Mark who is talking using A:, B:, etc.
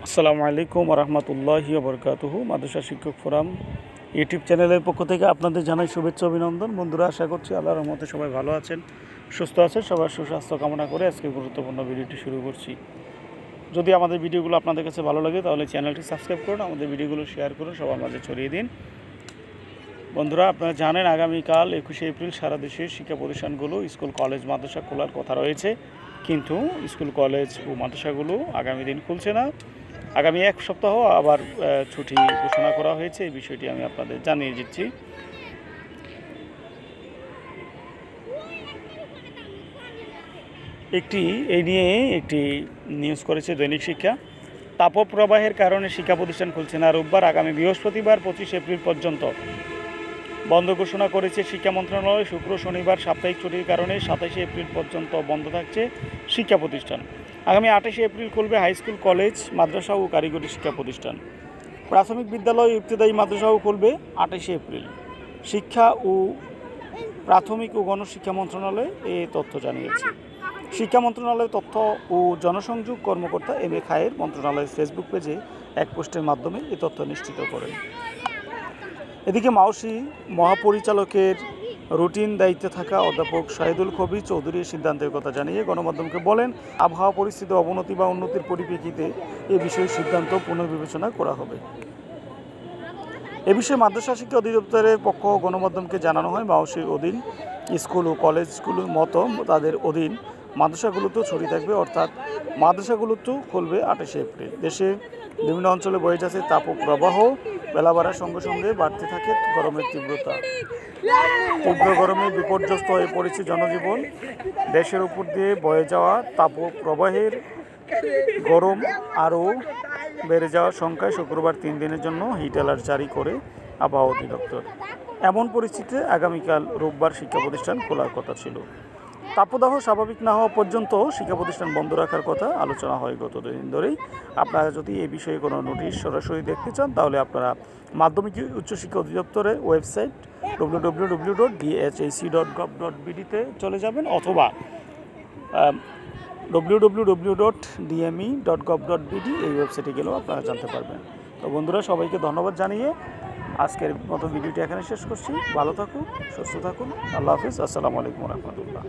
A: আসসালামু আলাইকুম রহমতুল্লাহি বরকাতুহু। মাদ্রাসা শিক্ষক ফোরাম ইউটিউব চ্যানেলের পক্ষ থেকে আপনাদের জানাই শুভেচ্ছা অভিনন্দন। বন্ধুরা, আশা করছি আল্লাহর রহমতে সবাই ভালো আছেন, সুস্থ আছেন। সবার সুস্বাস্থ্য কামনা করে আজকে গুরুত্বপূর্ণ ভিডিওটি শুরু করছি। যদি আমাদের ভিডিওগুলো আপনাদের কাছে ভালো লাগে তাহলে চ্যানেলটি সাবস্ক্রাইব করুন, আমাদের ভিডিওগুলো শেয়ার করুন, সবার মাঝে ছড়িয়ে দিন। বন্ধুরা, আপনারা জানেন আগামীকাল 21শে এপ্রিল সারা দেশের শিক্ষা প্রতিষ্ঠানগুলো, স্কুল কলেজ মাদ্রাসা খোলার কথা রয়েছে, কিন্তু স্কুল কলেজ ও মাদ্রাসাগুলো আগামী দিন খুলছে না। আগামী এক সপ্তাহ আবার ছুটি ঘোষণা করা হয়েছে। এই বিষয়টি আমি আপনাদের জানিয়ে দিচ্ছি। এই নিয়ে একটি নিউজ করেছে দৈনিক শিক্ষা। তাপপ্রবাহের কারণে শিক্ষা প্রতিষ্ঠান খুলছে না। রোববার আগামী বৃহস্পতিবার 25 এপ্রিল পর্যন্ত বন্ধ ঘোষণা করেছে শিক্ষা মন্ত্রণালয়। শুক্র শনিবার সাপ্তাহিক ছুটির কারণে 27 এপ্রিল পর্যন্ত বন্ধ থাকছে শিক্ষা প্রতিষ্ঠান। আগামী 28 এপ্রিল খুলবে হাইস্কুল, কলেজ, মাদ্রাসা ও কারিগরি শিক্ষা প্রতিষ্ঠান। প্রাথমিক বিদ্যালয়, ইবতেদায়ী মাদ্রাসাও খুলবে 28 এপ্রিল। শিক্ষা ও প্রাথমিক ও গণশিক্ষা মন্ত্রণালয় এ তথ্য জানিয়েছে। শিক্ষা মন্ত্রণালয়ের তথ্য ও জনসংযোগ কর্মকর্তা এম এ খায়ের মন্ত্রণালয়ের ফেসবুক পেজে এক পোস্টের মাধ্যমে এ তথ্য নিশ্চিত করেন। এদিকে মাওসী মহাপরিচালকের রুটিন দায়িত্বে থাকা অধ্যাপক শাহিদুল কবির চৌধুরী সিদ্ধান্তের কথা জানিয়ে গণমাধ্যমকে বলেন, আবহাওয়া পরিস্থিতি অবনতি বা উন্নতির পরিপ্রেক্ষিতে এ বিষয়ে সিদ্ধান্ত পুনর্বিবেচনা করা হবে। এ বিষয়ে মাদ্রাসা শিক্ষা অধিদপ্তরের পক্ষ গণমাধ্যমকে জানানো হয়, মাওসীর অধীন স্কুল ও কলেজগুলোর মতো তাদের অধীন মাদ্রাসাগুলোতেও ছড়িয়ে থাকবে, অর্থাৎ মাদ্রাসাগুলোতেও খুলবে 28 এপ্রিল। দেশে বিভিন্ন অঞ্চলে বয়ে যাচ্ছে তাপপ্রবাহ। বেলা বাড়ার সঙ্গে সঙ্গে বাড়তে থাকে গরমের তীব্রতা। তীব্র গরমে বিপর্যস্ত হয়ে পড়েছে জনজীবন। দেশের উপর দিয়ে বয়ে যাওয়া তাপপ্রবাহের গরম আরও বেড়ে যাওয়ার সংখ্যায় শুক্রবার 3 দিনের জন্য হিট অ্যালার্ট জারি করে আবহাওয়া অধিদপ্তর। এমন পরিস্থিতিতে আগামীকাল রোববার শিক্ষা প্রতিষ্ঠান খোলার কথা ছিল। তাপদাহ স্বাভাবিক না হওয়া পর্যন্ত শিক্ষা প্রতিষ্ঠান বন্ধ রাখার কথা আলোচনা হয় গত 2 দিন ধরেই। আপনারা যদি এই বিষয়ে কোনো নোটিশ সরাসরি দেখতে চান তাহলে আপনারা মাধ্যমিক উচ্চশিক্ষা অধিদপ্তরের ওয়েবসাইট www.dhac.gov.bd-তে চলে যাবেন, অথবা www.dme.gov.bd এই ওয়েবসাইটে গেলেও আপনারা জানতে পারবেন। তো বন্ধুরা, সবাইকে ধন্যবাদ জানিয়ে আজকের মতো ভিডিওটি এখানে শেষ করছি। ভালো থাকুন, সুস্থ থাকুন। আল্লাহ হাফিজ। আসসালামু আলাইকুম রহমতুল্লাহ।